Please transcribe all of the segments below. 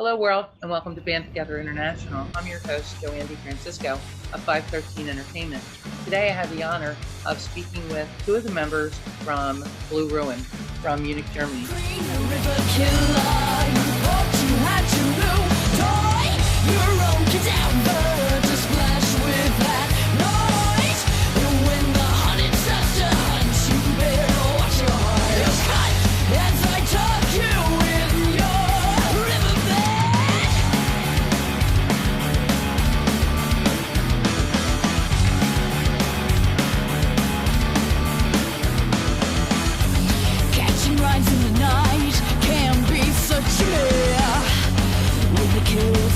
Hello, world, and welcome to Band Together International. I'm your host, Joanne DeFrancisco of 513 Entertainment. Today, I have the honor of speaking with two of the members from Blue Ruin from Munich, Germany.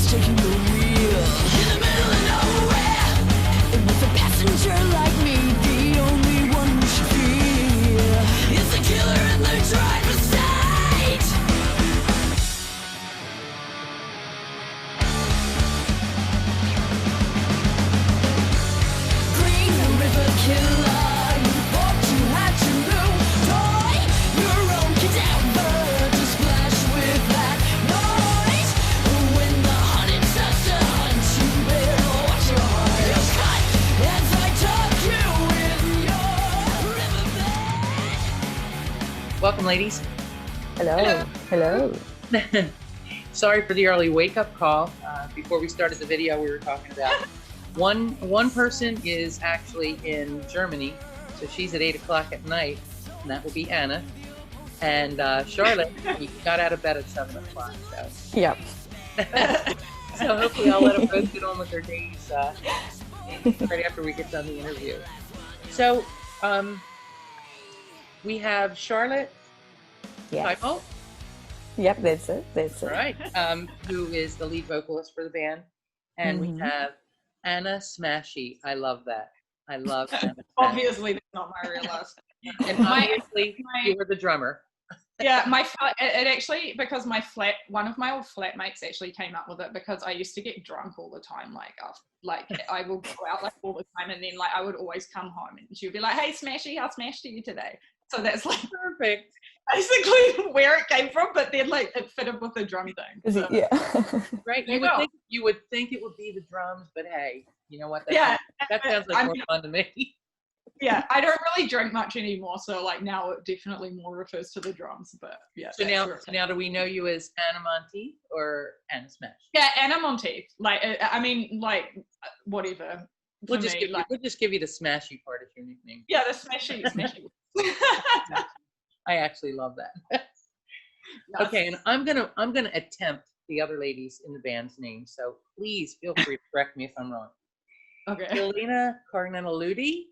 Taking the wheel in the middle of nowhere, and with a passenger like me, the only one who should fear is the killer in the driver's seat. Green River Killer, you thought you had to move, toy your own cadaver to splash with that noise. When the hunted starts to hunt, you better watch your heart. You're cut as I tuck you in your riverbed. Welcome, ladies. Hello. Sorry for the early wake-up call. Before we started the video, we were talking about one person is actually in Germany, so she's at 8 o'clock at night, and that will be Anna. And Charlotte, you got out of bed at 7 o'clock. So. Yep. So hopefully I'll let them both get on with their days right after we get done the interview. So we have Charlotte Yes. Teufel, Yep, that's it. right, who is the lead vocalist for the band. And we have Anna Smashy. I love that. I love Anna Smashy. Obviously, that's not my real last name. And obviously, you were the drummer. Yeah, it actually, because one of my old flatmates actually came up with it, because I used to get drunk all the time. I would go out all the time, and then I would always come home, and she would be like, "Hey, Smashy, how smashed are you today?" So that's Perfect. basically where it came from. But then it fitted with the drum thing. So. Yeah. Right. You would think it would be the drums, but hey, you know what? That Sounds like more fun to me. Yeah, I don't really drink much anymore, so now it definitely more refers to the drums. But yeah. So now do we know you as Anna Monteith or Anna Smash? Yeah, Anna Monteith. Whatever. We'll just give you the Smashy part as your nickname. Yeah, the Smashy. I actually love that. Okay, and I'm gonna attempt the other ladies in the band's names, so please feel free to correct me if I'm wrong. Okay. Elena Carnelluti.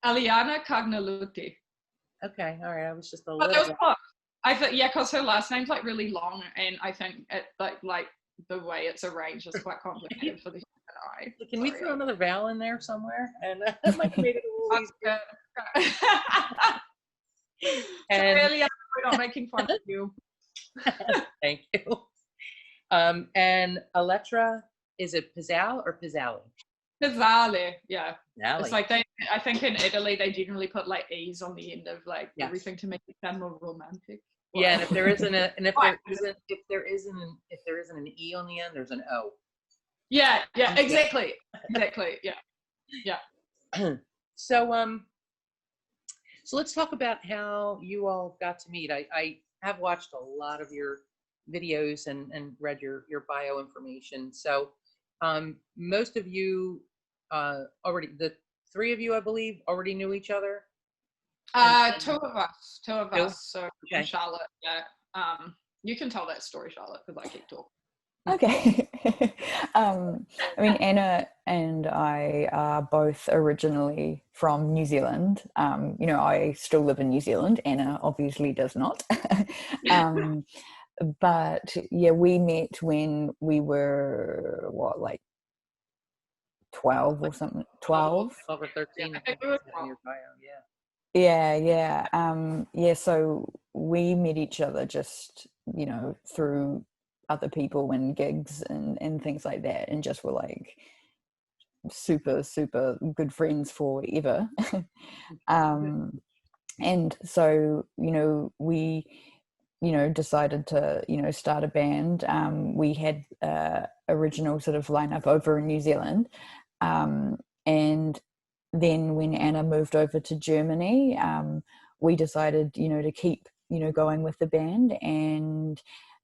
Aliana Cognaluti. Okay, all right. I was just a But little. I thought, yeah, because her last name's really long, and I think it like the way it's arranged is quite complicated for the human eye. Can we throw another vowel in there somewhere? And that might make it a little easier. And really, we're not making fun of you. Thank you. And Elettra, is it Pizzale or Pizzali? Pizzale, yeah. Pizzale. It's I think in Italy they generally put E's on the end of everything to make it sound more romantic. Yeah, and if there isn't an E on the end, there's an O. Yeah, exactly. Yeah. So let's talk about how you all got to meet. I have watched a lot of your videos and read your bio information. So most of you the three of you, I believe, already knew each other. Two of us. So okay. Charlotte, yeah. You can tell that story, Charlotte, because I keep talking. Okay. Anna and I are both originally from New Zealand. I still live in New Zealand. Anna obviously does not. But yeah, we met when we were 12 or something. 12 or 13. I think we were in your bio, yeah. Yeah. So we met each other just, through other people and gigs and things like that, and just were super, super good friends forever. And so, we decided to, start a band. We had original sort of lineup over in New Zealand. And then when Anna moved over to Germany, we decided, to keep, going with the band, and,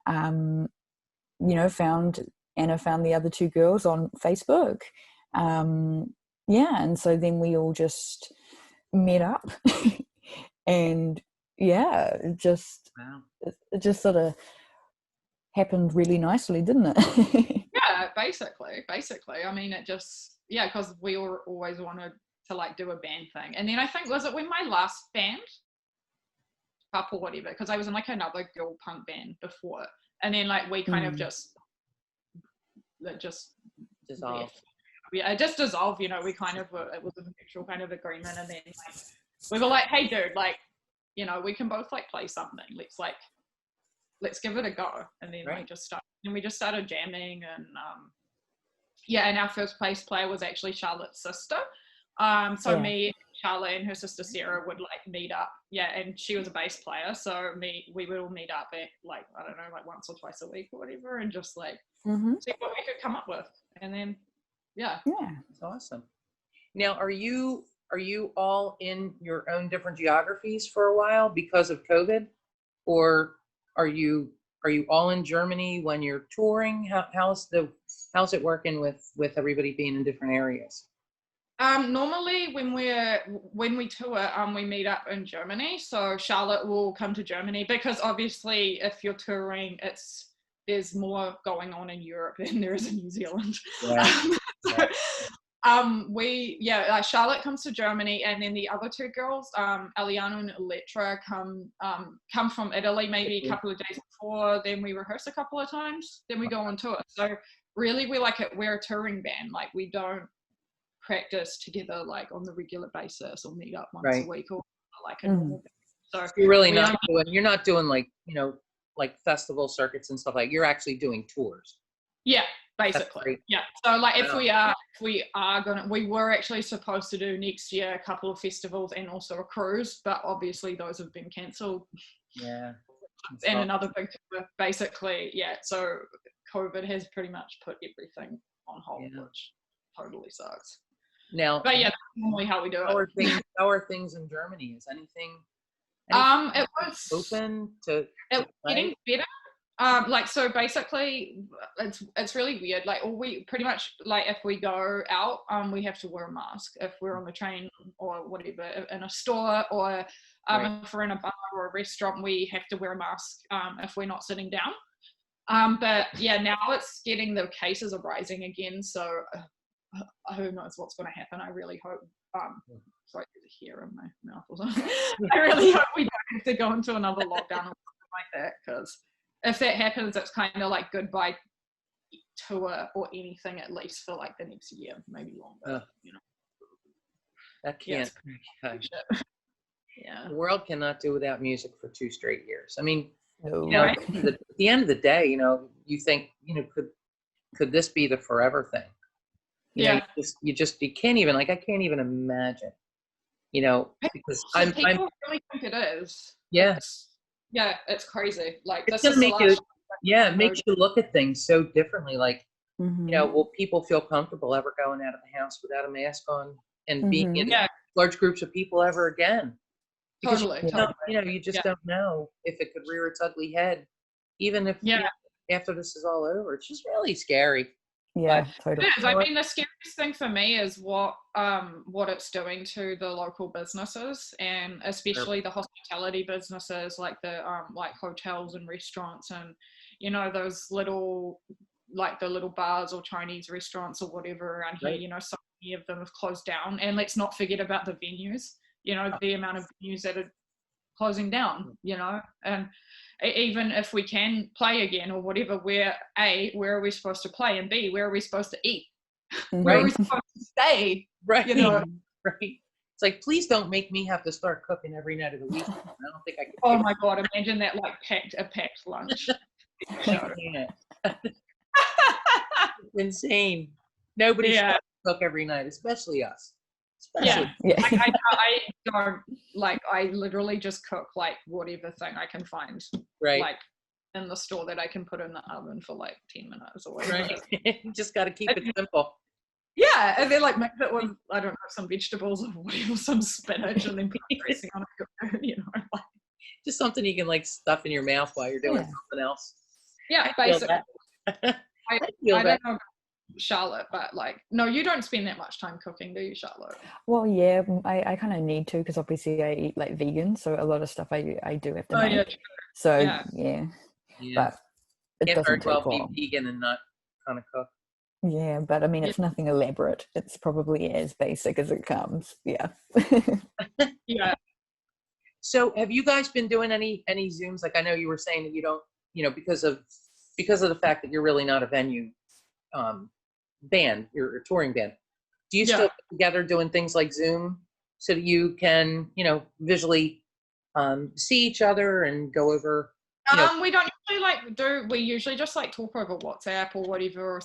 Anna found the other two girls on Facebook. And so then we all just met up and it just sort of happened really nicely, didn't it? Yeah, basically. I mean, it just, because we all always wanted to like do a band thing. And then I think, was it when my last band, Up or whatever, because I was in like another girl punk band before, and then like we kind of just dissolve. Yeah, it just dissolved, we kind of were, it was a mutual kind of agreement, and then like, we were like, hey dude, like, we can both like play something, let's give it a go. And then we just started jamming, and and our first place player was actually Charlotte's sister. Me, Charlotte, and her sister Sarah would like meet up, and she was a bass player, so we would all meet up at like, I don't know, like once or twice a week or whatever, and just like see what we could come up with. And then it's awesome. Now, are you all in your own different geographies for a while because of COVID, or are you all in Germany when you're touring? How's it working with everybody being in different areas? Normally when we tour, we meet up in Germany. So Charlotte will come to Germany, because obviously if you're touring, there's more going on in Europe than there is in New Zealand. Charlotte comes to Germany, and then the other two girls, Eliana and Elettra, come from Italy maybe a couple of days before. Then we rehearse a couple of times, then we go on tour. So really we're a touring band. Like, we don't practice together like on the regular basis or meet up once a week or like a normal band. So you're really you're not doing like, like festival circuits and stuff like. You're actually doing tours. Yeah, basically. Yeah. So like if we were actually supposed to do next year a couple of festivals and also a cruise, but obviously those have been cancelled. Yeah. And another big tour, basically. Yeah. So COVID has pretty much put everything on hold, which totally sucks. Now, but that's normally how we do it. How are things in Germany? Is anything it was open to getting better. So basically it's really weird. Like, we pretty much, like, if we go out, we have to wear a mask if we're on the train or whatever, in a store, or if we're in a bar or a restaurant, we have to wear a mask if we're not sitting down. But now it's getting, the cases are rising again, so who knows what's going to happen. I really hope sorry, there's a hair in my mouth or something. I really hope we don't have to go into another lockdown or something like that, because if that happens, it's kind of like goodbye tour or anything, at least for like the next year, maybe longer. That can't. Yeah. The world cannot do without music for 2 straight years. I mean, No. at the end of the day, you think, could this be the forever thing? You can't even, like, I can't even imagine, because people really think it is. Yes. It's crazy. Like, it's gonna make you, it makes you look at things so differently. Like, will people feel comfortable ever going out of the house without a mask on and being in large groups of people ever again? Because you just don't know if it could rear its ugly head, even if after this is all over. It's just really scary. Yeah, totally. It is. I mean, the scariest thing for me is what it's doing to the local businesses, and especially the hospitality businesses, like the like hotels and restaurants, and those little, like the little bars or Chinese restaurants or whatever around here. So many of them have closed down, and let's not forget about the venues. The amount of venues that are closing down. And even if we can play again or whatever, where are we supposed to play, and B, where are we supposed to eat? Where are we supposed to stay? Right. Right. It's like, please don't make me have to start cooking every night of the week. I don't think I can. Oh my God, imagine that, like a packed lunch. It's insane. Nobody's supposed to cook every night, especially us. Especially. Yeah. Like, I don't like. I literally just cook like whatever thing I can find, Right. like in the store that I can put in the oven for like 10 minutes or whatever. Right. You just got to keep it simple. Yeah, and then like mix it with, I don't know, some vegetables or whatever, some spinach, and then put dressing on it. You know, like, Just something you can like stuff in your mouth while you're doing Yeah. something else. yeah, I feel basically. that. I feel don't that. know Charlotte, but like, no, you don't spend that much time cooking, do you, Charlotte? Well, yeah, I kind of need to because obviously I eat like vegan, so a lot of stuff I do have to Oh, make. yeah. So Yeah. yeah, Yeah. but it Can't very doesn't well take long. be vegan and not kind of cook. Yeah, but I mean, Yeah. it's nothing elaborate. It's probably as basic as it comes. Yeah. Yeah. So have you guys been doing any Zooms? Like I know you were saying that you don't, because of the fact that you're really not a venue band, you're a touring band. Do you still get together doing things like Zoom so that you can, visually see each other and go over? We don't usually we usually just like talk over WhatsApp or whatever, or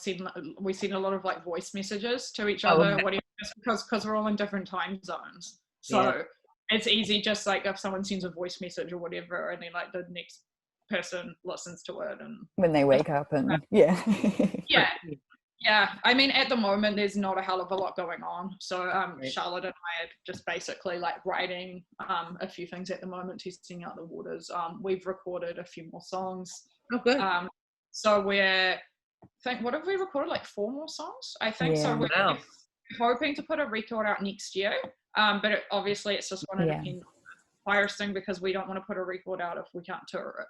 we send a lot of like voice messages to each other, okay. whatever, just because we're all in different time zones. So it's easy, just like if someone sends a voice message or whatever, and then like the next person listens to it, and When they wake up and yeah. Yeah, I mean, at the moment, there's not a hell of a lot going on. So Right. Charlotte and I are just basically like writing a few things at the moment, testing out the waters. We've recorded a few more songs. Oh, good. So what have we recorded? Like 4 more songs, I think. Yeah. So we're Wow. hoping to put a record out next year. But obviously, it's just going to depend on the virus thing, because we don't want to put a record out if we can't tour it.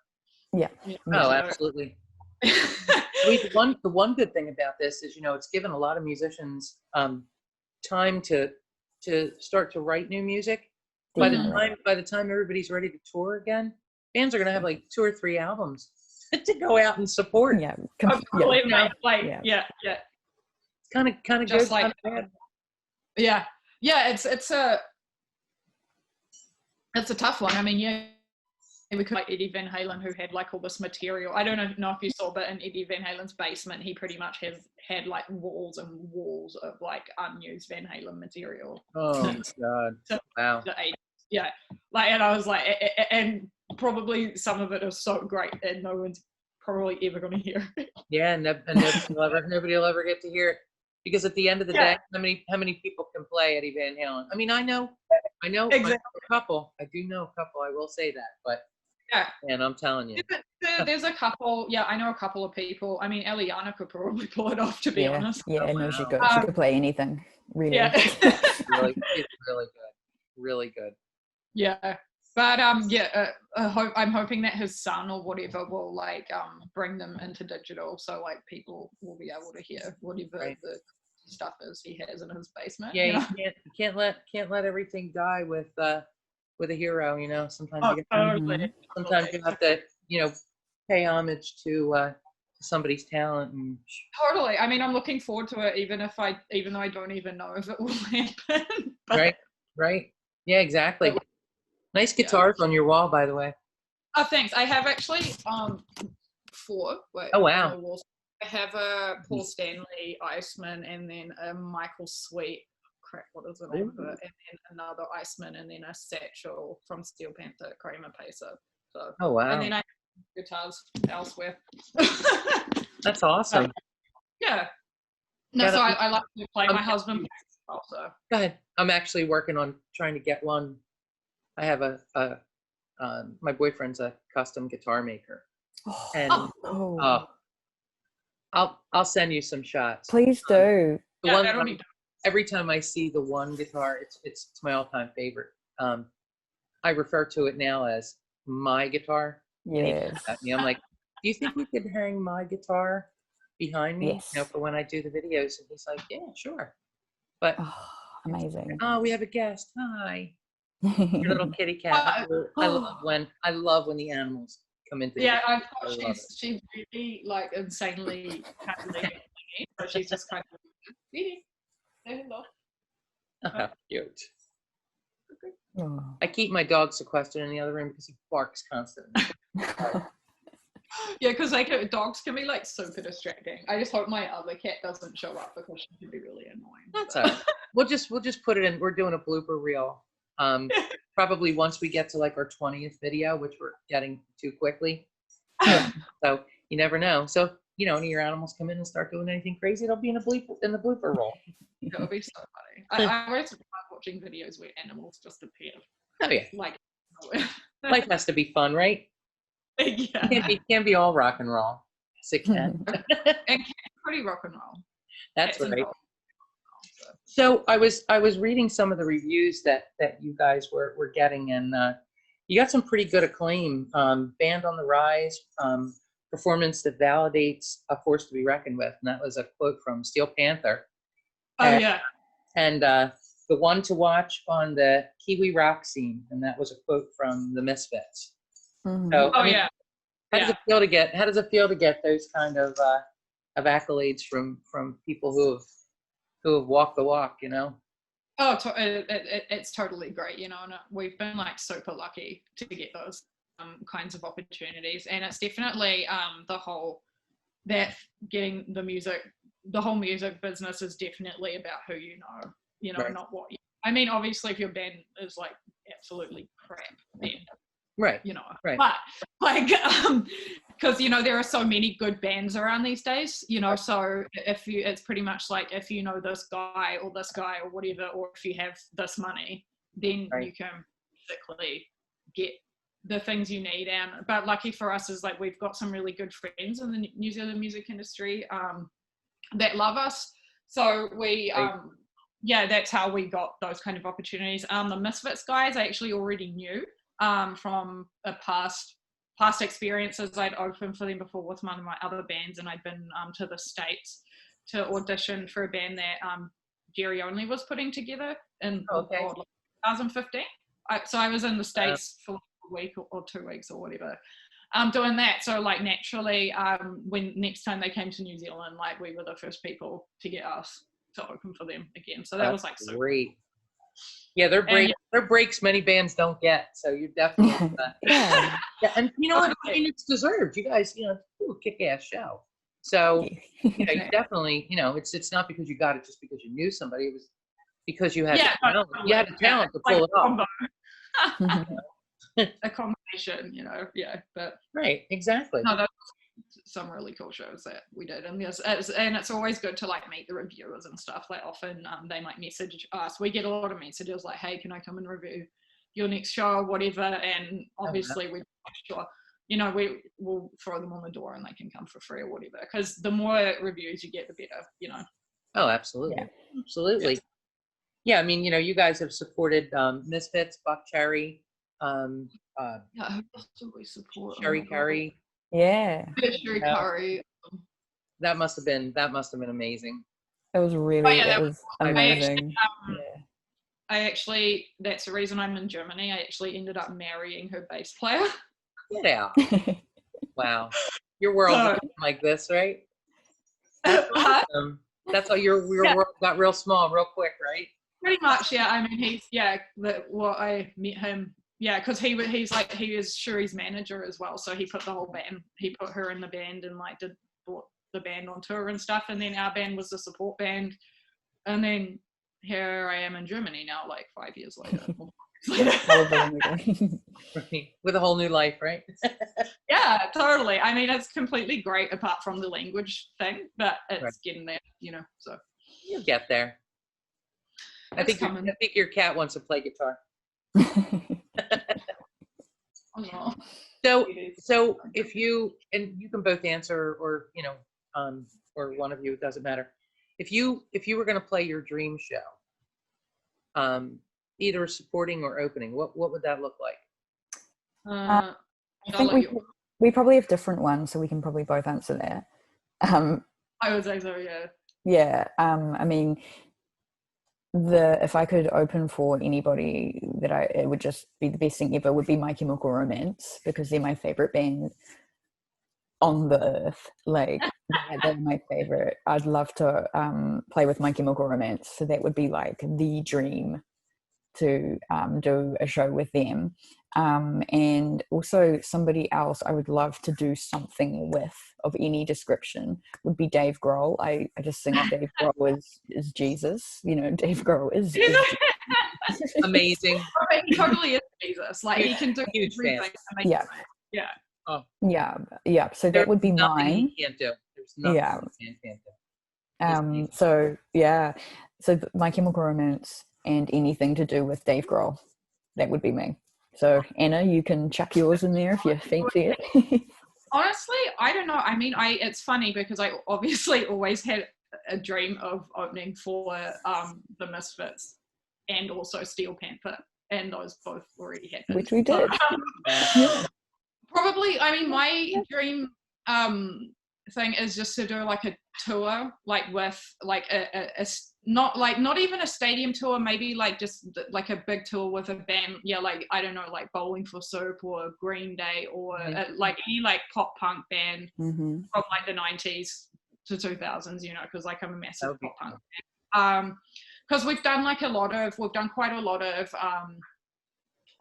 Yeah. Oh, absolutely. The one good thing about this is, it's given a lot of musicians time to start to write new music. By the time everybody's ready to tour again, bands are going to have like 2 or 3 albums to go out and support. Yeah. Yeah. Kind of Just good. like, yeah, it's a tough one. I mean, we could like Eddie Van Halen, who had like all this material. I don't know if you saw, but in Eddie Van Halen's basement, he pretty much had like walls and walls of like unused Van Halen material. Oh God! Wow. Yeah, like, and I was like, and probably some of it is so great and no one's probably ever going to hear it. Yeah, and nobody will ever get to hear it, because at the end of the day, how many people can play Eddie Van Halen? I mean, I know Exactly. a couple. I do know a couple. I will say that, but and I'm telling you, there's a couple. Yeah, I know a couple of people. I mean, Eliana could probably pull it off, to be honest. Yeah, I know she could. Wow. She could play anything, really. Yeah. it's really good, really good. Yeah, but I'm hoping that his son or whatever will like bring them into digital, so like people will be able to hear whatever the stuff is he has in his basement. Yeah, you can't let everything die with a hero. Sometimes you have to pay homage to somebody's talent. And totally. I mean, I'm looking forward to it, even though I don't even know if it will happen. Right. Yeah, exactly. Nice guitars on your wall, by the way. Oh, thanks. I have actually 4. Oh, wow. I have a Paul Stanley Iceman, and then a Michael Sweet. Crap, what is the name of it? And then another Iceman, and then a Satchel from Steel Panther, Kramer Pacer. So, oh, wow. And then I have guitars elsewhere. That's awesome. Yeah. No, so I like to play. My husband also. Go ahead. I'm actually working on trying to get one. I have my boyfriend's a custom guitar maker, and I'll send you some shots. Please do. Every time I see the one guitar, it's my all-time favorite. I refer to it now as my guitar. Yes. I'm like, do you think we could hang my guitar behind me, for when I do the videos? And he's like, yeah, sure. But amazing. Oh, we have a guest. Hi. Your little kitty cat. I love when the animals come into. Yeah, I thought she's really like insanely cuddly. So she's just kind of say hello. Oh, cute. Oh. I keep my dog sequestered in the other room because he barks constantly. Yeah, because like dogs can be like super distracting. I just hope my other cat doesn't show up because she can be really annoying. That's all right. We'll just put it in. We're doing a blooper reel. Probably once we get to like our 20th video, which we're getting to quickly. So you never know. So any of your animals come in and start doing anything crazy, it'll be in the blooper roll. It would be so funny. I always love watching videos where animals just appear. Oh yeah. Like Life has to be fun, right? yeah. Can't be all rock and roll. Sick cat. And pretty rock and roll. That's Cats and right. dogs. So I was reading some of the reviews that you guys were getting, and you got some pretty good acclaim. Band on the rise, performance that validates a force to be reckoned with, and that was a quote from Steel Panther. Oh yeah. And the one to watch on the Kiwi rock scene, and that was a quote from the Misfits. Mhm. So, Oh yeah. How does it feel to get those kind of accolades from people who have walked the walk? Oh, it's totally great, and we've been like super lucky to get those kinds of opportunities, and it's definitely the whole music business is definitely about who Right. not what I mean, obviously if your band is like absolutely crap, then Right. Right. but like because there are so many good bands around these days, so it's pretty much like if you know this guy or whatever, or if you have this money, then Right. you can basically get the things you need. But lucky for us is like we've got some really good friends in the New Zealand music industry that love us, so we that's how we got those kind of opportunities. The Misfits guys I actually already knew from a past experiences. I'd opened for them before with one of my other bands, and I'd been to the States to audition for a band that Jerry Only was putting together in 2015. So I was in the States for a week or 2 weeks or whatever, doing that. So like naturally, when next time they came to New Zealand, like we were the first people to get us to open for them again. So that was like super great. Yeah, they're breaks many bands don't get. So you're definitely Yeah. yeah, and what? I mean, it's deserved. You guys, do a kick-ass show. So you definitely, it's not because you got it just because you knew somebody. It was because you had the talent. You had the talent to pull it off. A combination, but right, exactly. No, that's some really cool shows that we did, and it's always good to like meet the reviewers and stuff. Like often they might message us. We get a lot of messages like, "Hey, can I come and review your next show or whatever?" And obviously we sure, we will throw them on the door and they can come for free or whatever. Because the more reviews you get, the better. Oh, absolutely, absolutely. Yeah, I mean, you guys have supported Misfits, Buck Cherry, who else do we support? Sherry Carey. Yeah. Sherry Carey. That must have been amazing. It was really, it was amazing. I actually, that's the reason I'm in Germany. I actually ended up marrying her bass player. Get out. Wow. Your world like this, right? That's awesome. That's how your world got real small real quick, right? Pretty much, yeah. I mean, I met him, because he is Shuri's manager as well. So he put her in the band and like brought the band on tour and stuff. And then our band was the support band. And then here I am in Germany now, like 5 years later. With a whole new life, right? Yeah, totally. I mean, it's completely great apart from the language thing, but it's getting there, so. You'll get there. I think your cat wants to play guitar. Oh, So if you, and you can both answer, or or one of you, it doesn't matter. If you were going to play your dream show, either supporting or opening, what would that look like? I think we probably have different ones, so we can probably both answer that. I would say so, yeah. Yeah, I mean, if I could open for anybody it would just be the best thing ever, would be My Chemical Romance, because they're my favorite band on the earth. Like they're my favorite. I'd love to play with My Chemical Romance, so that would be like the dream to do a show with them. And also somebody else I would love to do something with of any description would be Dave Grohl. I just think Dave Grohl is Jesus. You know, Dave Grohl is Amazing. He totally is Jesus. Like he can do Huge fan. everything. Amazing. Yeah. Yeah. Oh, Yeah. So that would be nothing mine. he can't do. There's nothing Yeah. he can't do. So yeah. So My Chemical Romance and anything to do with Dave Grohl, that would be me. So Anna, you can chuck yours in there if you fancy it. Honestly, I don't know. I mean, it's funny because I obviously always had a dream of opening for the Misfits and also Steel Panther, and those both already happened. Which we did. Probably, I mean, my dream thing is just to do like a tour, like with like a not even a stadium tour, maybe like just like a big tour with a band. Yeah, like I don't know, like Bowling for Soup or Green Day or like any like pop punk band from like the 90s to 2000s, you know, because like I'm a massive pop punk fan. Because we've done quite a lot of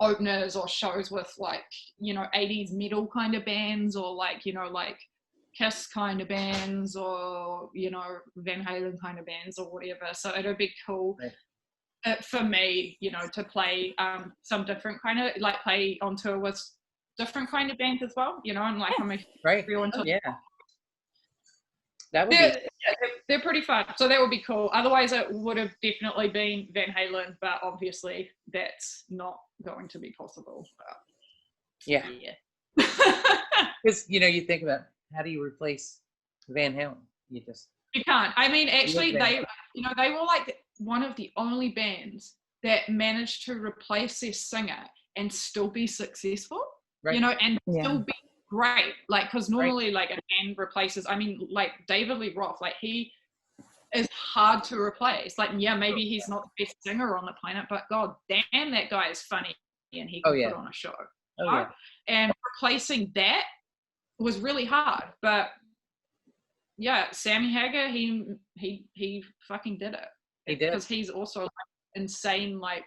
openers or shows with like, you know, 80s metal kind of bands, or like, you know, like Kiss kind of bands, or, you know, Van Halen kind of bands or whatever. So it'll be cool for me, you know, to play some different kind of, like play on tour with different kind of bands as well, you know, and like I'm a real into that would be they're pretty fun. So that would be cool. Otherwise it would have definitely been Van Halen, but obviously that's not going to be possible. But yeah. Because, you know, you think about how do you replace Van Halen? You can't. I mean, actually, they were like one of the only bands that managed to replace their singer and still be successful. Right. You know, and still be great. Like, because normally, like a band replaces. I mean, like David Lee Roth, like he is hard to replace. Like, yeah, maybe he's not the best singer on the planet, but god damn, that guy is funny and he can put on a show. And replacing that was really hard, but yeah, Sammy Hagar, he fucking did it. He did, because he's also like insane. Like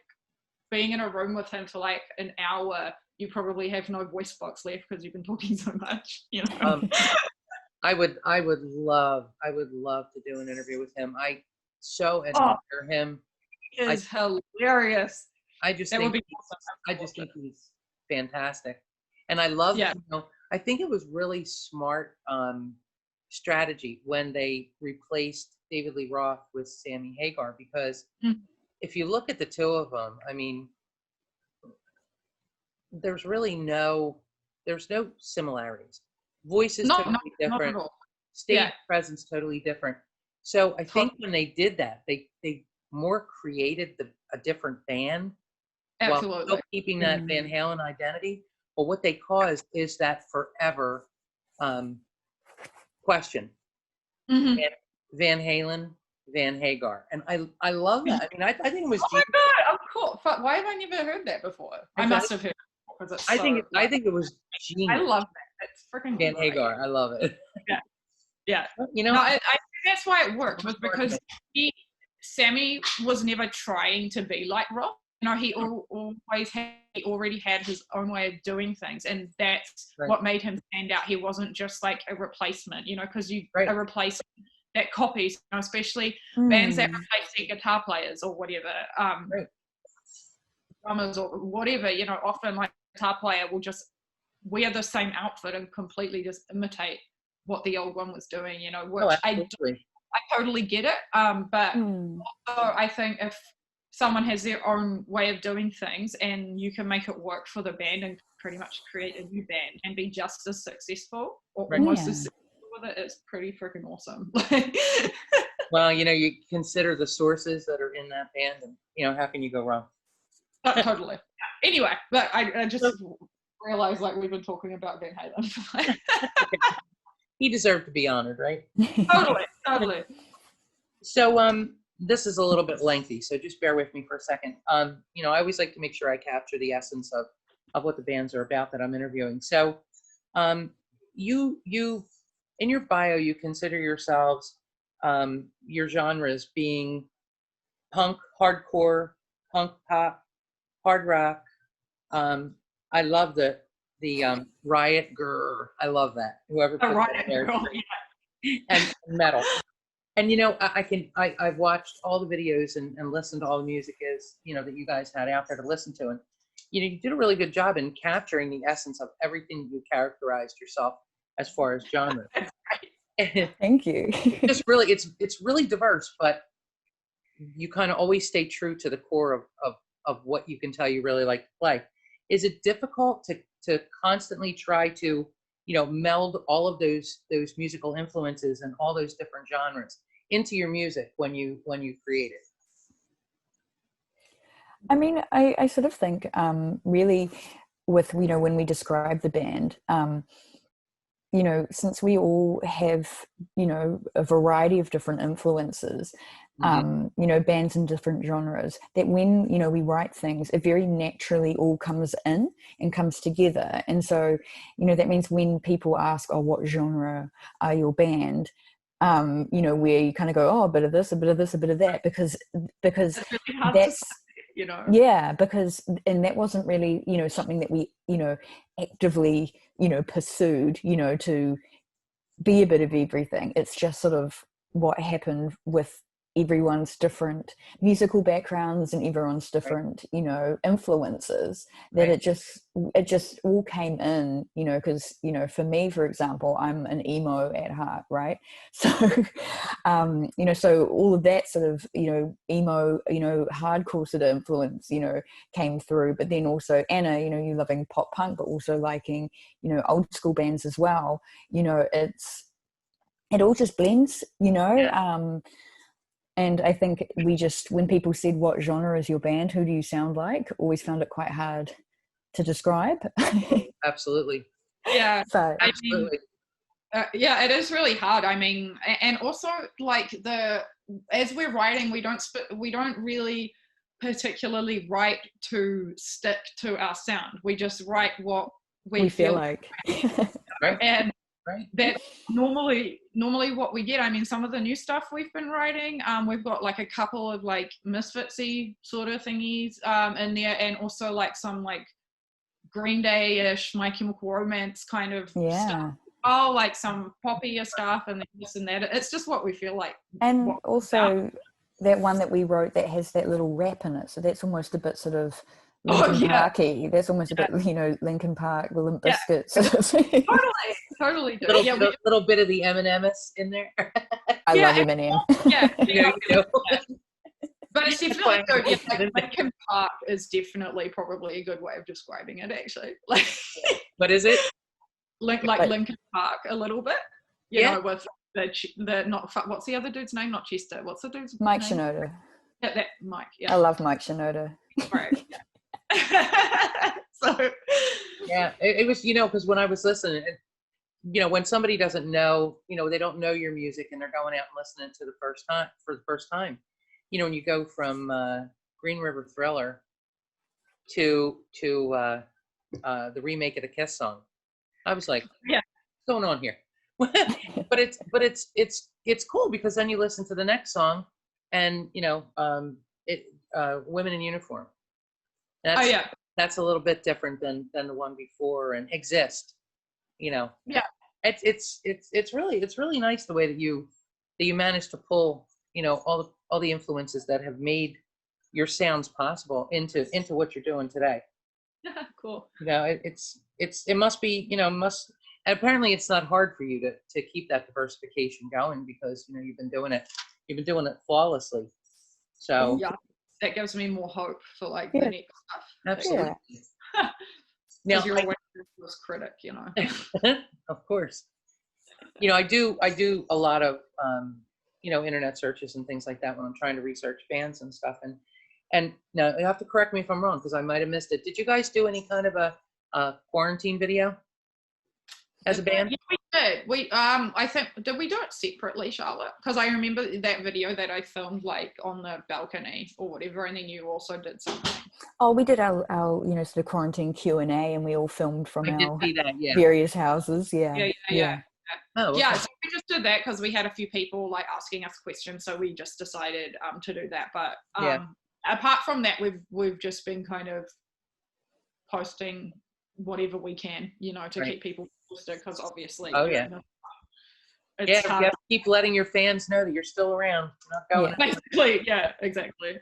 being in a room with him for like an hour, you probably have no voice box left because you've been talking so much. You know, I would love to do an interview with him. I so admire him. He is hilarious. I just think he's fantastic, and I love. You know, I think it was really smart strategy when they replaced David Lee Roth with Sammy Hagar, because if you look at the two of them, I mean, there's no similarities. Voices totally different. Stage presence totally different. So I think when they did that, they more created a different band while still keeping that Van Halen identity. But what they caused is that forever question. Van Halen, Van Hagar, and I love that. I mean, I think it was. Oh my god! Of course. Why have I never heard that before? I must have heard it because it's. I think it was genius. I love that. It's freaking Van Hagar. I love it. Yeah. You know, I think that's why it worked, was because Sammy was never trying to be like Roth. You know, he already had his own way of doing things, and that's what made him stand out. He wasn't just like a replacement, you know, because a replacement that copies, you know, especially bands that replace their guitar players or whatever, drummers or whatever, you know, often like a guitar player will just wear the same outfit and completely just imitate what the old one was doing, you know, which I totally get it. But also I think if someone has their own way of doing things and you can make it work for the band and pretty much create a new band and be just as successful or almost as successful with it, it's pretty freaking awesome. Well, you know, you consider the sources that are in that band, and you know, how can you go wrong? Totally. Anyway, but I just realized like we've been talking about Van Halen. He deserved to be honored, right? Totally. So this is a little bit lengthy, so just bear with me for a second. You know, I always like to make sure I capture the essence of what the bands are about that I'm interviewing. So you in your bio, you consider yourselves your genres being punk, hardcore, punk pop, hard rock. I love the Riot Grr. I love that. Whoever The put right that there. girl, And metal. And I've watched all the videos and listened to all the music that you guys had out there to listen to. And you did a really good job in capturing the essence of everything you characterized yourself as far as genre. Thank you. It's really diverse, but you kind of always stay true to the core of what you can tell you really like to play. Is it difficult to constantly try to meld all of those musical influences and all those different genres into your music when you create it? I mean, I sort of think really with when we describe the band, since we all have a variety of different influences, bands in different genres, that when we write things, it very naturally all comes in and comes together. And so that means when people ask, oh, what genre are your band, where you kind of go, oh, a bit of this, a bit of this, a bit of that, because it's really hard that's to say, yeah, because and that wasn't really something that we actively pursued to be a bit of everything. It's just sort of what happened with everyone's different musical backgrounds and everyone's different influences, that Right. it just all came in, because for me, for example, I'm an emo at heart, right? So so all of that sort of emo hardcore sort of influence came through. But then also Anna, you loving pop punk but also liking old school bands as well. It all just blends. And I think when people said, what genre is your band, who do you sound like, always found it quite hard to describe. Absolutely. Yeah. So Absolutely. Yeah, it is really hard. I mean, and also like as we're writing, we don't really particularly write to stick to our sound. We just write what we feel like. Right. And Right. that's normally what we get. I mean, some of the new stuff we've been writing, we've got like a couple of like misfitsy sort of thingies in there, and also like some like Green Day-ish, My Chemical Romance kind of stuff. Oh, like some poppier stuff and this and that. It's just what we feel like. And also that one that we wrote that has that little rap in it, so that's almost a bit sort of Linkin Parky. That's almost a bit, Linkin Park, the Limp Bizkit sort of thing. Totally. Little bit of the Eminem-ness in there. I love Eminem. Yeah. But it's definitely good. Yeah, like Linkin Park is definitely probably a good way of describing it, actually. Like, what is it? Like Linkin Park a little bit. You know, with the not what's the other dude's name? Not Chester. What's the dude's Mike name? Shinoda. Yeah, that Mike. Yeah. I love Mike Shinoda. Right. So. Yeah, it was because when I was listening, when somebody doesn't know, they don't know your music and they're going out and listening to for the first time, when you go from Green River Thriller to the remake of the Kiss song, I was like, what's going on here? but it's cool because then you listen to the next song and Women in Uniform. That's a little bit different than the one before, and Exist. It's really nice the way that you managed to pull all the influences that have made your sounds possible into what you're doing today. Cool. It must be and apparently it's not hard for you to keep that diversification going because you've been doing it flawlessly. So that gives me more hope for like the next stuff. Absolutely. Now you're always the first critic, Of course. I do a lot of internet searches and things like that when I'm trying to research bands and stuff. And now you have to correct me if I'm wrong because I might have missed it. Did you guys do any kind of a quarantine video as a band? Yeah, we did. I think, did we do it separately, Charlotte? Because I remember that video that I filmed like on the balcony or whatever, and then you also did something. Oh, we did our sort of quarantine Q&A, and we all filmed from our various houses. Yeah. Oh, okay. Yeah, so we just did that because we had a few people like asking us questions, so we just decided to do that. But apart from that, we've just been kind of posting whatever we can, you know, to Right. keep people posted, because obviously, Oh, you yeah. know, Yeah, it's you hard. have to keep letting your fans know that you're still around. You're not going. Yeah. Basically, yeah, exactly.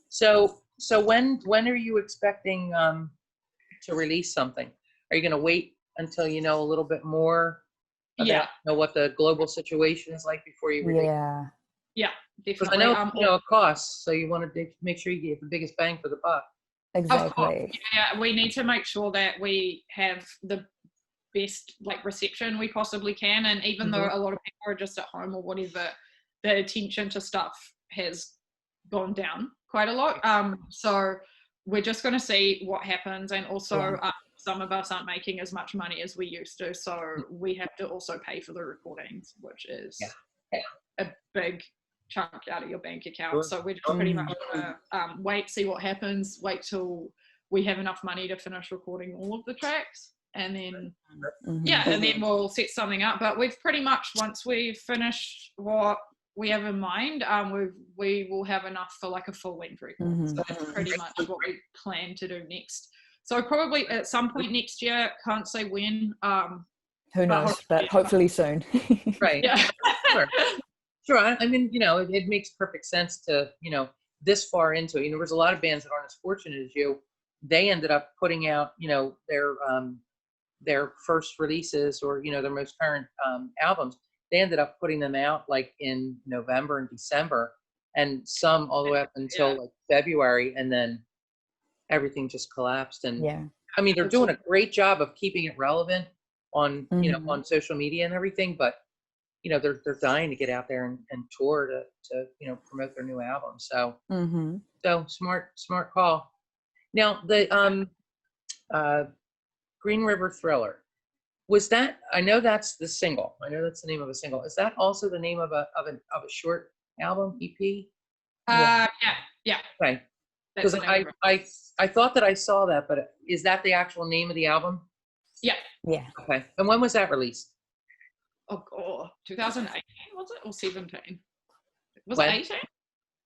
So when are you expecting to release something? Are you going to wait until you know a little bit more about Yeah, you know, what the global situation is like before you release? Yeah. yeah, Because I definitely. know you know it costs, so you want to make sure you get the biggest bang for the buck. Of course, Exactly. yeah, we need to make sure that we have the best like reception we possibly can, and even though a lot of people are just at home or whatever, the attention to stuff has gone down quite a lot. So we're just going to see what happens, and also some of us aren't making as much money as we used to, so we have to also pay for the recordings, which is a big chunk out of your bank account. Sure. So we're just pretty much gonna wait, see what happens, wait till we have enough money to finish recording all of the tracks, and then and then we'll set something up. But we've pretty much, once we finish what we have in mind, we will have enough for like a full length record. So that's pretty much what we plan to do next. So probably at some point next year, can't say when. Who knows? But hopefully soon. Right. Yeah. Sure. I mean, you know, it makes perfect sense to, you know, this far into it. You know, there's a lot of bands that aren't as fortunate as you. They ended up putting out, you know, their first releases, or, you know, their most current albums. They ended up putting them out like in November and December, and some all the way up until like February, and then everything just collapsed. And I mean, they're doing a great job of keeping it relevant on, you know, on social media and everything, but you know, they're dying to get out there and tour to you know, promote their new album. So so smart call. Now the Green River Thriller, was that, I know that's the single. I know that's the name of a single. Is that also the name of a short album, EP? Yeah. Okay. Because I thought that I saw that, but is that the actual name of the album? Yeah. Okay. And when was that released? Oh god, 2018 was it, or 17? Was When? it 18?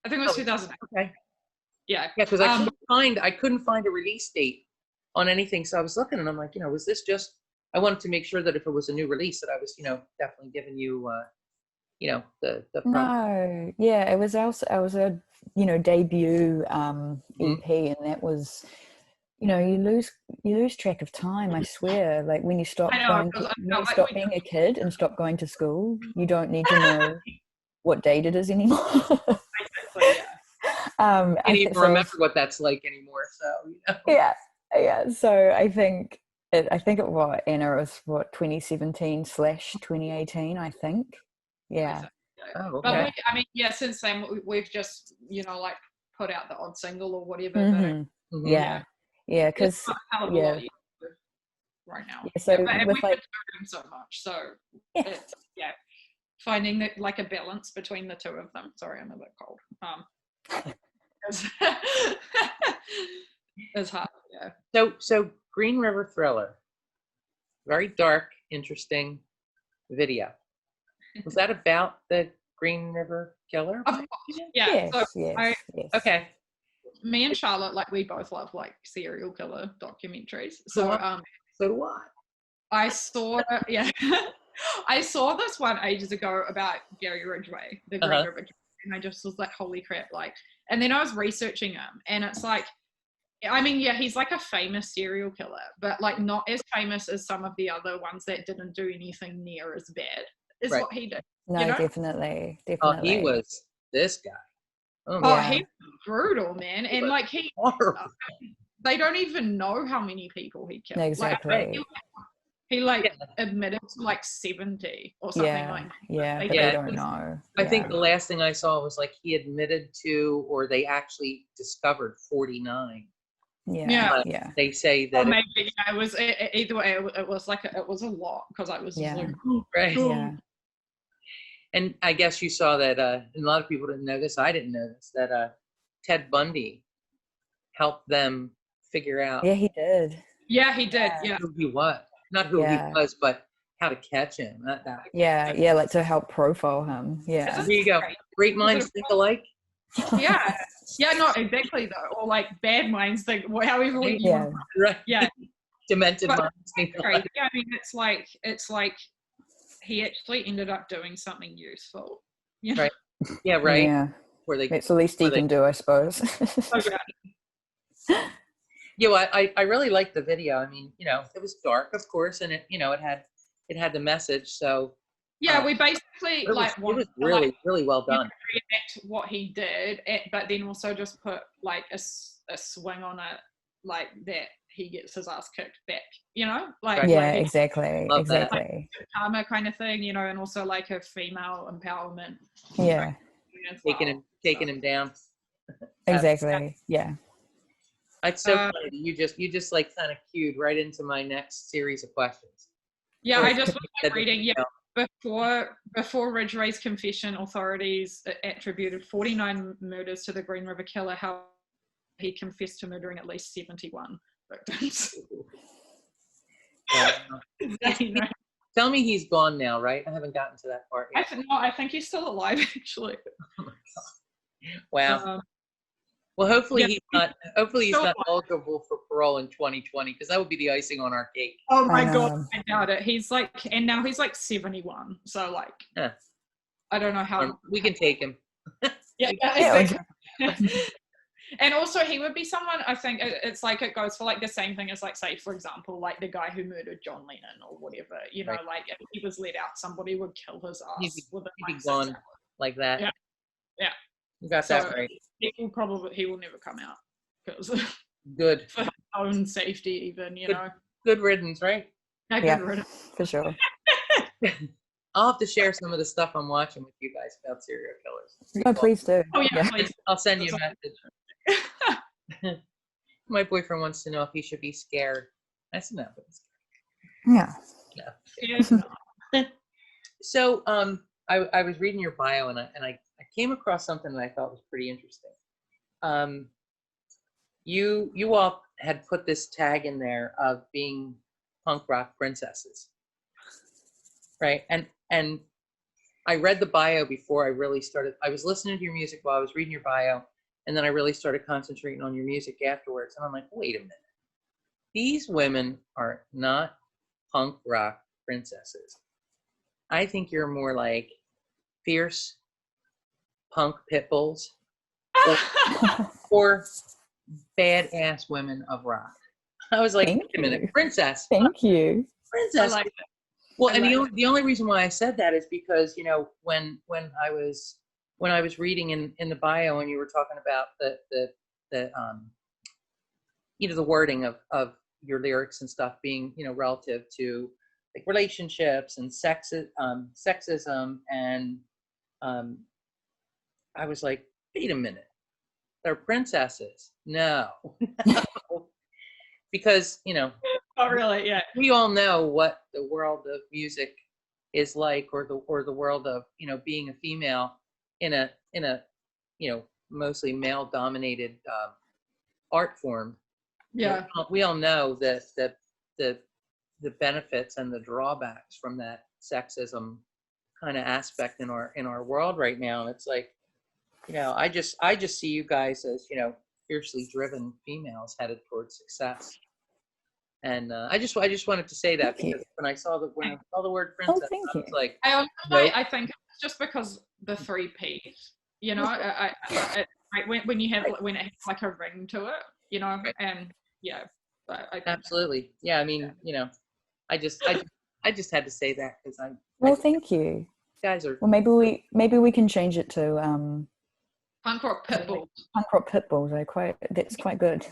I think it was 2008. Okay. Yeah. Yeah, because I couldn't find a release date on anything, so I was looking, and I'm like, you know, was this just? I wanted to make sure that if it was a new release, that I was, you know, definitely giving you, you know, the. No, yeah, it was our you know, debut EP, and that was, you know, you lose track of time. I swear, like when you stop being a kid and stop going to school, you don't need to know what date it is anymore. I can't even remember what that's like anymore. So you know. Yeah. So I think it was Anna, it was what, 2017/2018, I think. Yeah. Oh, okay. But I mean, yeah, since then we've just, you know, like put out the odd single or whatever. Yeah, because right now. Yeah, so but with we've like, been doing so much, so it's finding that like a balance between the two of them. Sorry, I'm a bit cold. It's hard. Yeah. So Green River Thriller, very dark, interesting video. Was that about the Green River Killer? Of course. Yeah. Yes. Okay. Me and Charlotte, like, we both love like serial killer documentaries. So so do I. I saw I saw this one ages ago about Gary Ridgway, the Green River Killer, and I just was like, holy crap, like, and then I was researching him, and it's like, I mean, yeah, he's like a famous serial killer, but like not as famous as some of the other ones that didn't do anything near as bad as what he did. No, you know? definitely. Oh, he was this guy. He was brutal, man. And like they don't even know how many people he killed. Exactly. Like, he admitted to like 70 or something like that. Yeah, but they don't know. I think the last thing I saw was like he admitted to, or they actually discovered 49. Yeah. They say that maybe it was either way. It was like it was a lot, because I was just like, right. Yeah. And I guess you saw that, and a lot of people didn't know this, I didn't know this, that Ted Bundy helped them figure out. Yeah, he did. Yeah, he did. Yeah. Who he was. Not who he was, but how to catch him. Like to help profile him. Yeah. There you go. Great minds think alike. Yeah, yeah, no, exactly though. Or like bad minds, think however you Yeah. want. Right. Yeah, Demented but minds. think great. alike. Yeah, I mean, it's like he actually ended up doing something useful. You know? Right. Yeah, right. Yeah. Where they, It's the least he where they, can do, I suppose. Oh, yeah. you know, I really liked the video. I mean, you know, it was dark, of course, and it, you know, it had the message. So Yeah, we basically it like want was to like really, really well you know, done. reenact what he did, but then also just put like a swing on it, like that he gets his ass kicked back. You know, like Right. Yeah, like he exactly. Love that. Exactly. karma kind of thing. You know, and also like a female empowerment. Yeah, As well. Taking him down. exactly. Yeah. It's so funny. You just like kind of cued right into my next series of questions. Yeah, Or I just was said like the reading. Yeah, video. before Ridge Ray's confession, authorities attributed 49 murders to the Green River Killer. How he confessed to murdering at least 71 victims. Well, tell me he's gone now, right? I haven't gotten to that part yet. I think he's still alive actually. Wow. Well, hopefully yeah. he's not. Hopefully he's So not eligible for parole in 2020, because that would be the icing on our cake. Oh my I god, know. I doubt it. He's like, and now he's like 71. So like, Huh. I don't know how. We can take him. Yeah, Yeah, exactly. And also, he would be someone. I think it's like it goes for like the same thing as like, say, for example, like the guy who murdered John Lennon or whatever. You know, Right. like if he was let out, somebody would kill his ass. He'd be within, like, 6 gone hours. like that. Yeah. Yeah. You got So that right. he will never come out because Good. for his own safety, even you Good. know. Good riddance, right? I Yeah. get rid of. For sure. I'll have to share some of the stuff I'm watching with you guys about serial killers. No, please do. Oh yeah, Yeah. please. I'll send you a message. My boyfriend wants to know if he should be scared. I said no. Yeah. Yes, no. So I was reading your bio, and I came across something that I thought was pretty interesting. You all had put this tag in there of being punk rock princesses, right? And I read the bio before I really started. I was listening to your music while I was reading your bio, and then I really started concentrating on your music afterwards. And I'm like, wait a minute, these women are not punk rock princesses. I think you're more like fierce punk pit bulls or badass women of rock. I was like, Thank wait a minute, you. princess. Thank you. Princess. I like it. Well, I and like the only reason why I said that is because, you know, when I was reading in the bio and you were talking about the you know, the wording of your lyrics and stuff being, you know, relative to like relationships and sexism, and I was like, wait a minute, they're princesses. No. Because, you know, Oh really? Yeah. we all know what the world of music is like, or the world of, you know, being a female in a you know, mostly male dominated art form. Yeah. We all know that the benefits and the drawbacks from that sexism kind of aspect in our world right now. And it's like, you know, I just see you guys as, you know, fiercely driven females headed towards success. And I just wanted to say that, Thank you. because when I saw the word Oh, princess, thank I was you. like, I also Nope. I think it's just because the 3 P's, you know, when you have when it has like a ring to it, you know, Right. and yeah, but I think absolutely, yeah. I mean, Yeah. you know, I just had to say that because Well, thank you. guys are Well, maybe we can change it to punk rock pitbull. punk rock pit bulls. That's quite good.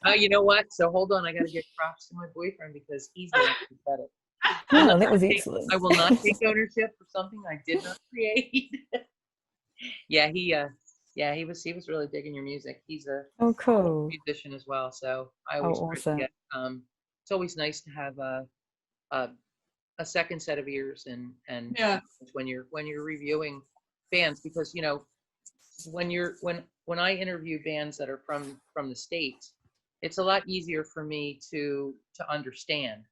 oh, you know what? So hold on, I got to give props to my boyfriend because he's the one who said it. Oh, that was excellent. I will not take ownership for something I did not create. Yeah, he was really digging your music. He's a Oh, cool. musician as well, so I Oh, always awesome. forget. It's always nice to have a second set of ears and Yeah. when you're reviewing bands, because, you know, when I interview bands that are from the States, it's a lot easier for me to understand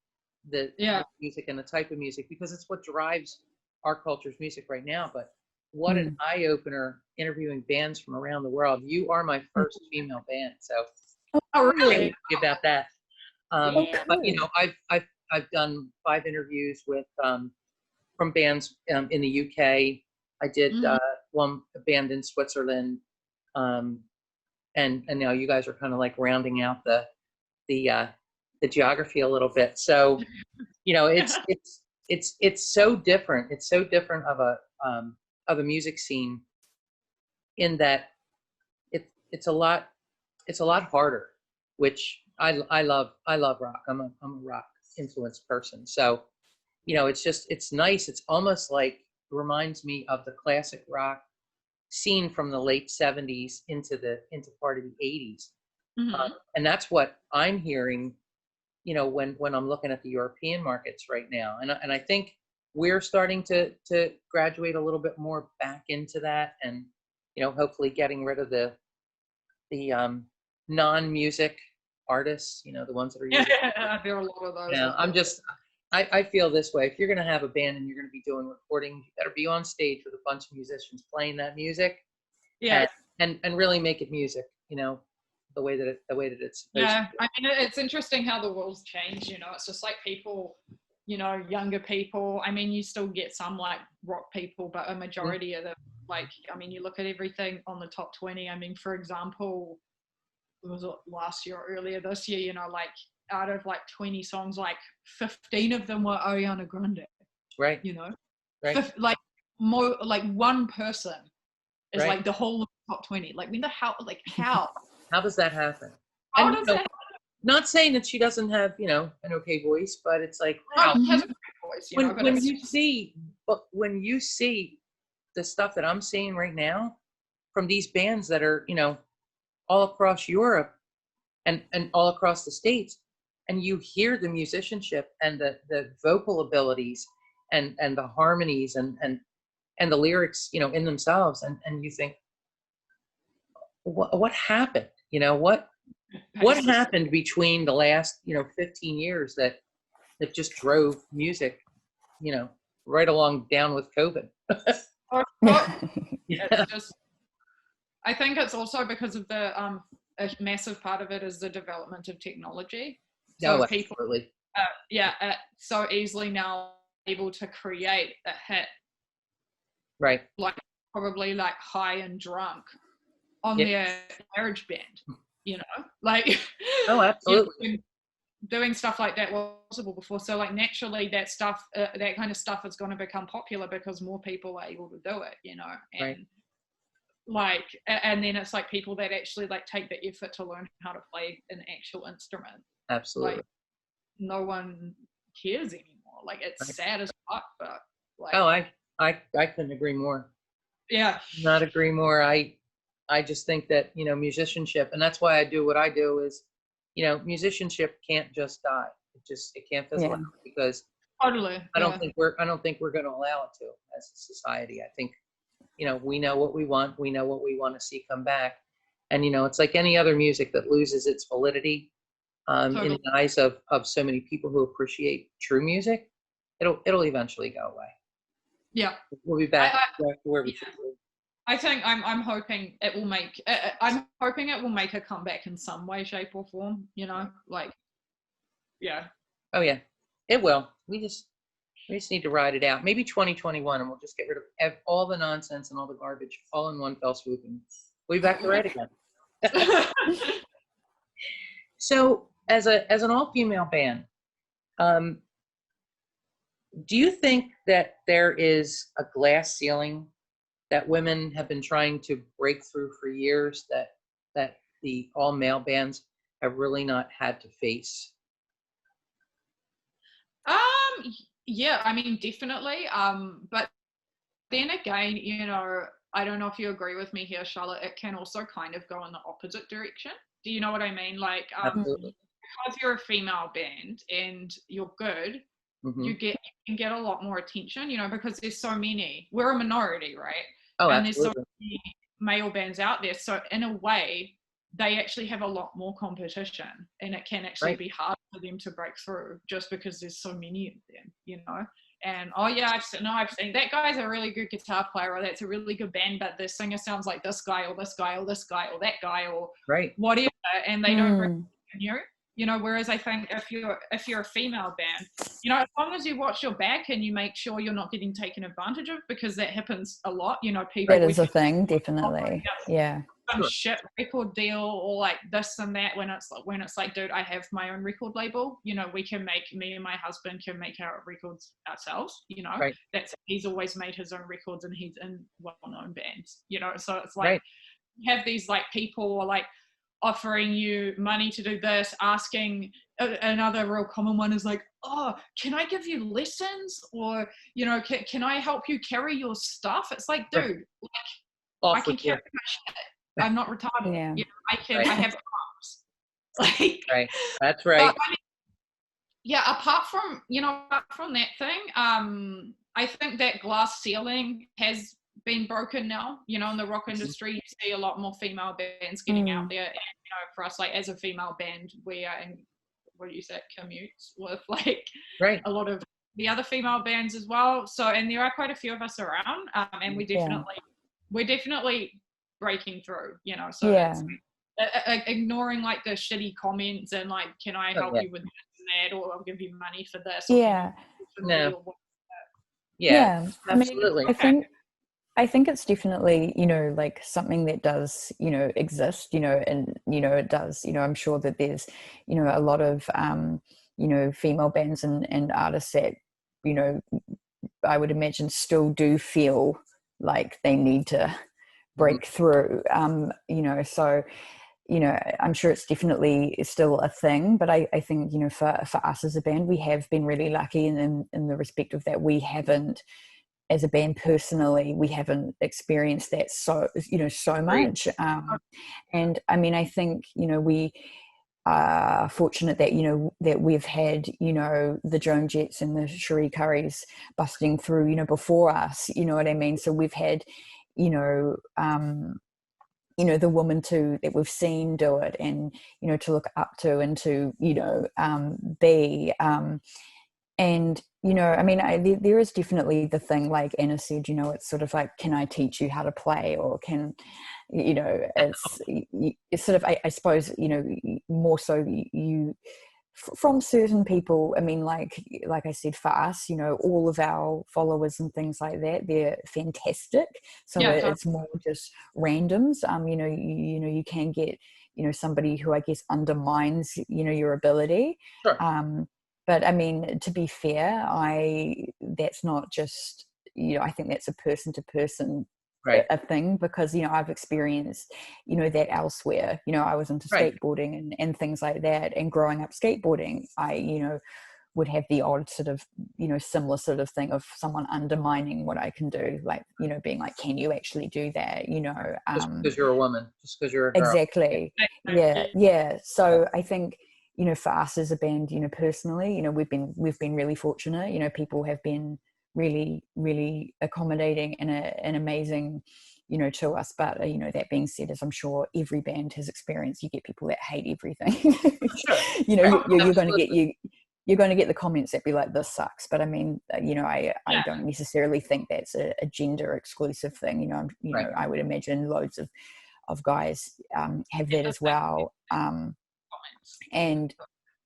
the Yeah. music and the type of music, because it's what drives our culture's music right now. But what an eye opener interviewing bands from around the world. You are my first female band, so Oh, really really? happy about that. Yeah. But you know, I've done 5 interviews with from bands in the UK. I did one band in Switzerland, and now you guys are kind of like rounding out the geography a little bit. So you know, it's so different. It's so different of a music scene in that it's a lot harder, which I love rock. I'm a rock influenced person. So, you know, it's nice. It's almost like reminds me of the classic rock scene from the late 70s into part of the 80s. And that's what I'm hearing, you know, when I'm looking at the European markets right now. And I think we're starting to graduate a little bit more back into that, and, you know, hopefully getting rid of the non-music artists, you know, the ones that are There are a lot of those. yeah, I feel this way. If you're going to have a band and you're going to be doing recording, you better be on stage with a bunch of musicians playing that music. Yeah. And really make it music, you know, the way that it's supposed Yeah. to be. I mean, it's interesting how the world's changed, you know. It's just like people, you know, younger people. I mean, you still get some like rock people, but a majority of them, like, I mean, you look at everything on the top 20. I mean, for example, was it last year or earlier this year, you know, like out of like 20 songs, like 15 of them were Ariana Grande. Right. You know, Right. like more like one person is Right. like the whole of the top 20. Like, when the how? Like, how? How does that happen? How And, does you know, that? not saying that she doesn't have, you know, an okay voice, but it's like, Wow. wow. She has a great voice, you know, but When it's you see the stuff that I'm seeing right now from these bands that are, you know, all across Europe and all across the States, and you hear the musicianship and the vocal abilities and the harmonies and the lyrics, you know, in themselves, and you think, what happened? You know, what happened between the last, you know, 15 years that just drove music, you know, right along down with COVID. it's just, I think it's also because of the a massive part of it is the development of technology. So people, absolutely. So easily now able to create a hit, Right. like probably like high and drunk on their GarageBand, you know, like Oh, absolutely. You know, doing stuff like that was possible before. So like naturally that stuff, that kind of stuff is going to become popular because more people are able to do it, you know, and right. like, and then it's like people that actually like take the effort to learn how to play an actual instrument. Absolutely. Like, no one cares anymore. Like, it's right. sad as fuck, but like, oh, I couldn't agree more. Yeah. Not agree more. I just think that, you know, musicianship, and that's why I do what I do, is, you know, musicianship can't just die. It can't fizzle out, because Totally. I don't think we're going to allow it to as a society. I think, you know, we know what we want. We know what we want to see come back. And, you know, it's like any other music that loses its validity in the eyes of so many people who appreciate true music. It'll eventually go away. Yeah. We'll be back to where we should be. I think I'm hoping it will make, I'm hoping it will make a comeback in some way, shape or form, you know, like, yeah. Oh yeah, it will. We just need to ride it out. Maybe 2021, and we'll just get rid of all the nonsense and all the garbage all in one fell swoop, and we'll be back to right again. So, as an all-female band, do you think that there is a glass ceiling that women have been trying to break through for years, that the all-male bands have really not had to face? Yeah, I mean, definitely. But then again, you know, I don't know if you agree with me here, Charlotte. It can also kind of go in the opposite direction. Do you know what I mean? Like, Absolutely. because you're a female band and you're good, Mm-hmm. you can get a lot more attention, you know, because there's so many. We're a minority, right? Oh, and absolutely. there's so many male bands out there. So in a way, they actually have a lot more competition, and it can actually be hard for them to break through just because there's so many of them, you know. and oh yeah, I've seen that guy's a really good guitar player, or that's a really good band, but the singer sounds like this guy or this guy or this guy or that guy or Right. whatever, and they don't Mm. recognize you know. Whereas I think if you're a female band, you know, as long as you watch your back and you make sure you're not getting taken advantage of, because that happens a lot. You know, people That is a thing, definitely. Yeah. some Sure. shit record deal or like this and that, when it's like, dude, I have my own record label, you know, me and my husband can make our records ourselves, you know. Right. He's always made his own records and he's in well-known bands, you know. So it's like, Right. you have these like people like offering you money to do this, asking another real common one is like, oh, can I give you lessons, or you know, can I help you carry your stuff? It's like, dude, Right. like, I Off can with you. carry my shit. I'm not retarded. Yeah. You know, Right. I have arms. Like, Right. That's right. I mean, yeah, apart from that thing, I think that glass ceiling has been broken now. You know, in the rock industry, you see a lot more female bands getting out there. And, you know, for us, like as a female band, we are in, what do you say, commutes with like Right. a lot of the other female bands as well. So, and there are quite a few of us around, and we're definitely breaking through. You know, so Yeah. it's ignoring like the shitty comments and like, can I help yeah. you with this and that, or I'll give you money for this. Yeah. No. Or Yeah. I mean, Absolutely. I think it's definitely, you know, like something that does, you know, exist, you know, and, you know, it does, you know, I'm sure that there's, you know, a lot of, you know, female bands and artists that, you know, I would imagine still do feel like they need to break through, you know, so, you know, I'm sure it's definitely still a thing, but I think, you know, for us as a band, we have been really lucky in the respect of that we haven't, as a band personally, we haven't experienced that so much. And I mean, I think, you know, we are fortunate that, you know, that we've had, you know, the Joan Jetts and the Cherie Currys busting through, you know, before us, you know what I mean? So we've had, you know, the woman too that we've seen do it, and, you know, to look up to and to, you know, be, and, you know, I mean, there is definitely the thing, like Anna said, you know, it's sort of like, can I teach you how to play, or can, you know, it's sort of, I suppose, you know, more so you from certain people. I mean, like I said, for us, you know, all of our followers and things like that, they're fantastic. So it's more just randoms. You know, you can get, you know, somebody who I guess undermines, you know, your ability. Sure. But I mean, to be fair, that's not just, you know, I think that's a person to person a thing, because, you know, I've experienced, you know, that elsewhere. You know, I was into skateboarding and things like that, and growing up skateboarding, I, you know, would have the odd sort of, you know, similar sort of thing of someone undermining what I can do, like, you know, being like, can you actually do that, you know, just because you're a woman, just because you're a girl. Exactly. Yeah. So I think, you know, for us as a band, you know, personally, you know, we've been really fortunate. You know, people have been really, really accommodating and amazing, you know, to us. But, you know, that being said, as I'm sure every band has experienced, you get people that hate everything. Sure. You know, you're going to get the comments that be like, this sucks. But I mean, you know, I don't necessarily think that's a gender exclusive thing. You know, know, I would imagine loads of guys have that as well. And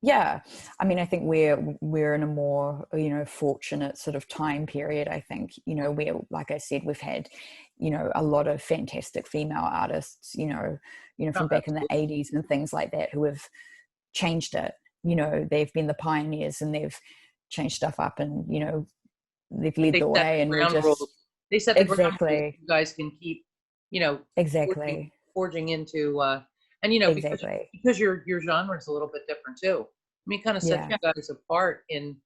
yeah, I mean, I think we're in a more, you know, fortunate sort of time period. I think, you know, where, like I said, we've had, you know, a lot of fantastic female artists, you know, from back in the 80s and things like that, who have changed it. You know, they've been the pioneers and they've changed stuff up, and, you know, they've led the way, and we're just they set the ground rules. You guys can keep, you know, forging into and, you know, because your genre is a little bit different too. I mean, kind of sets you guys apart in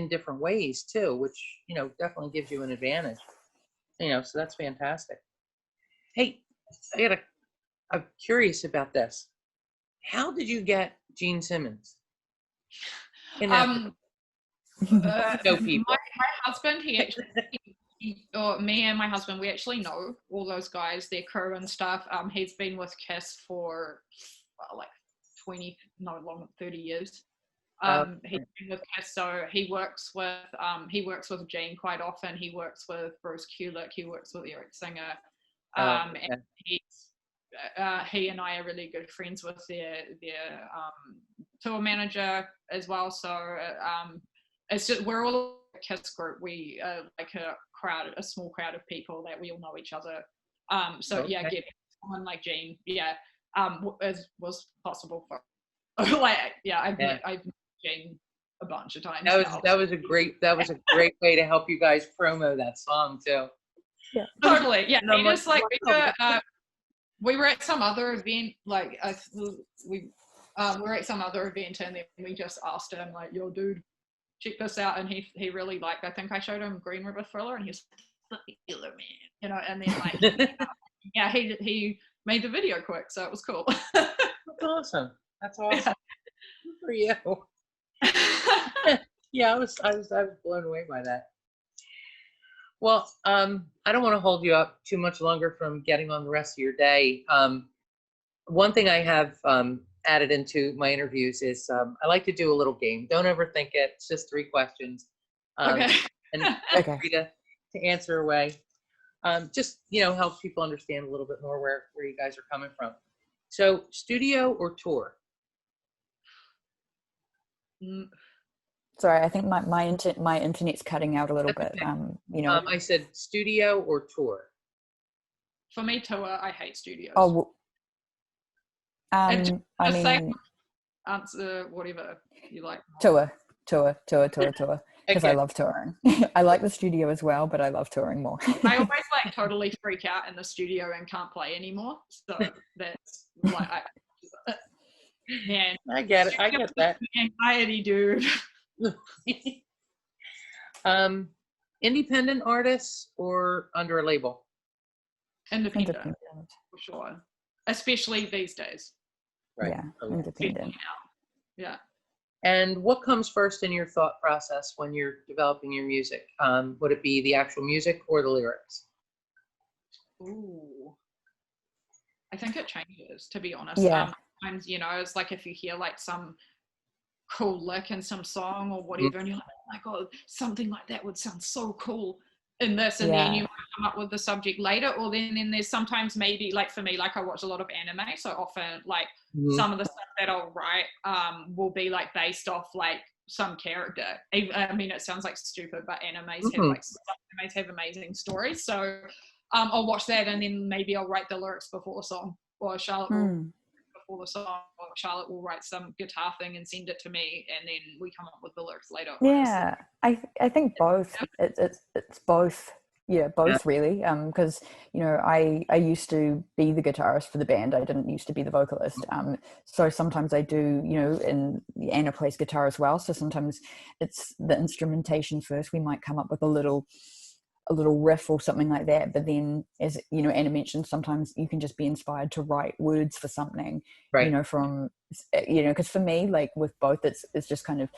different ways too, which, you know, definitely gives you an advantage. You know, so that's fantastic. Hey, I'm curious about this. How did you get Gene Simmons? My husband, he actually, or me and my husband, we actually know all those guys, their crew and stuff. He's been with Kiss for like 30 years. He's been with Kiss, so he works with Gene quite often. He works with Bruce Kulick. He works with Eric Singer, and he and I are really good friends with their tour manager as well. So it's just, we're all a Kiss group. We are like a small crowd of people that we all know each other. Yeah, getting someone like Gene, was possible for I've met Gene a bunch of times. That was a great way to help you guys promo that song too. Yeah, totally. Yeah, he just like we were at some other event, like we were at some other event, and then we just asked him like, "Yo, dude, check this out," and he really liked. I think I showed him Green River Thriller, and he was like, "Killer man," you know. And then like, he made the video quick, so it was cool. That's awesome. That's awesome. Yeah. Good for you. Yeah, I was blown away by that. Well, I don't want to hold you up too much longer from getting on the rest of your day. One thing I have added into my interviews is I like to do a little game. Don't overthink it. It's just 3 questions. Okay. And feel free to answer away. Just, help people understand a little bit more where you guys are coming from. So, studio or tour? Sorry, I think my internet's cutting out a little bit. I said studio or tour. For me, tour. I hate studios. Oh, answer whatever you like. Tour. Because I love touring. I like the studio as well, but I love touring more. I always like totally freak out in the studio and can't play anymore. So that's like, man, I get it. I get that. Anxiety, dude. Independent artists or under a label? Independent, for sure. Especially these days. Right. Yeah, independent. Yeah. And what comes first in your thought process when you're developing your music? Would it be the actual music or the lyrics? Ooh. I think it changes, to be honest. Yeah. Sometimes, it's like if you hear like some cool lick in some song or whatever, and you're like, oh my God, something like that would sound so cool in this, and then you might come up with the subject later, or then there's sometimes maybe, like for me, like I watch a lot of anime, so often like some of the stuff that I'll write will be like based off like some character. I mean, it sounds like stupid, but animes have amazing stories, so I'll watch that, and then maybe I'll write the lyrics before the song, or Charlotte will before the song, or Charlotte will write some guitar thing and send it to me, and then we come up with the lyrics later. Yeah, I think both. It's both. Yeah, both really. Because I used to be the guitarist for the band. I didn't used to be the vocalist. So sometimes I do. And Anna plays guitar as well. So sometimes it's the instrumentation first. We might come up with a little riff or something like that, but then, as Anna mentioned, sometimes you can just be inspired to write words for something, right? From because for me, like with both, it's just kind of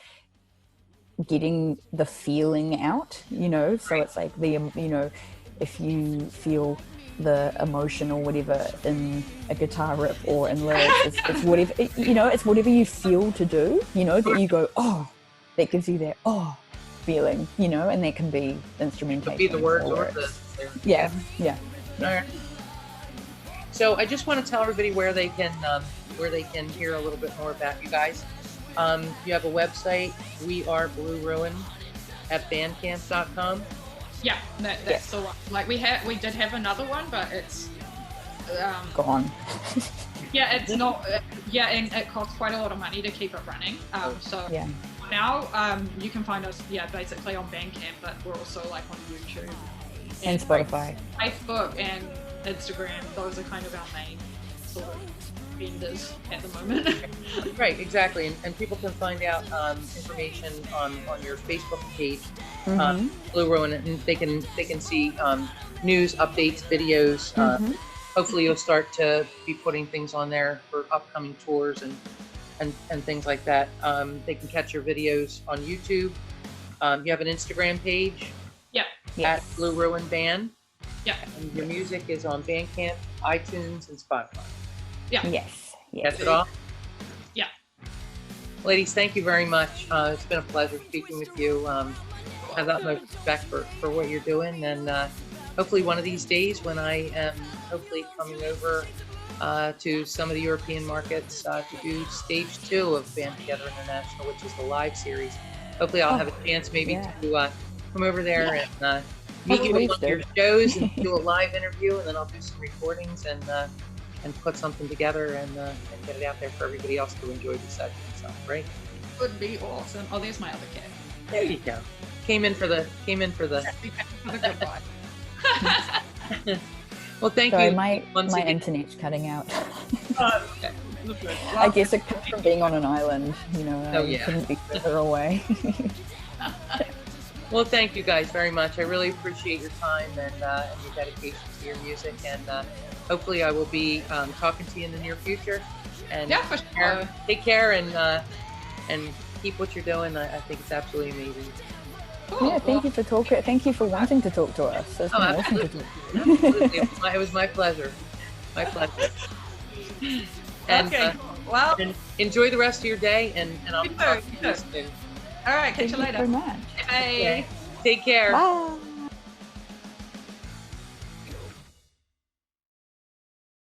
getting the feeling out, so it's like if you feel the emotion or whatever in a guitar riff or in lyrics, it's whatever it's whatever you feel to do, that you go, oh, that gives you that feeling, and that can be instrumentation. Could be the words or the yeah. All right. So I just want to tell everybody where they can hear a little bit more about you guys. You have a website, We Are Blue Ruin at bandcamp.com. Yeah, that's the one. Like we did have another one, but it's gone. Yeah, it's not. Yeah, and it costs quite a lot of money to keep it running. So yeah. Now you can find us basically on Bandcamp, but we're also like on YouTube and Spotify, Facebook and Instagram. Those are kind of our main sort of vendors at the moment. Right, exactly, and people can find out information on your Facebook page, Blue Ruin, and they can see news, updates, videos. Hopefully you'll start to be putting things on there for upcoming tours and things like that. They can catch your videos on YouTube. You have an Instagram page. At Blue Ruin Band. Yeah. And your music is on Bandcamp, iTunes, and Spotify. Yeah. Yes. That's it all? Yeah. Ladies, thank you very much. It's been a pleasure speaking with you. I have utmost respect for what you're doing, and hopefully one of these days when I am hopefully coming over to some of the European markets to do stage 2 of Band Together International, which is the live series. Hopefully I'll have a chance maybe to come over there and meet you at one of your shows and do a live interview, and then I'll do some recordings and put something together and get it out there for everybody else to enjoy the session. So, right? Would be awesome. Oh, there's my other cat. There you go. Came in for the Goodbye. Well, thank Sorry, you. my internet's cutting out. I guess it comes from being on an island, you know, you couldn't be further away. Well, thank you guys very much. I really appreciate your time and your dedication to your music, and hopefully I will be talking to you in the near future. And for sure. Take care and keep what you're doing. I think it's absolutely amazing. Cool. Yeah, thank you for talking. Thank you for wanting to talk to us. It's been awesome to talk to you. Absolutely. It was my pleasure. My pleasure. And, okay. Well, and enjoy the rest of your day, and I'll be talking to you soon. All right, catch you Thank later. you so much. Bye. Take care. Bye.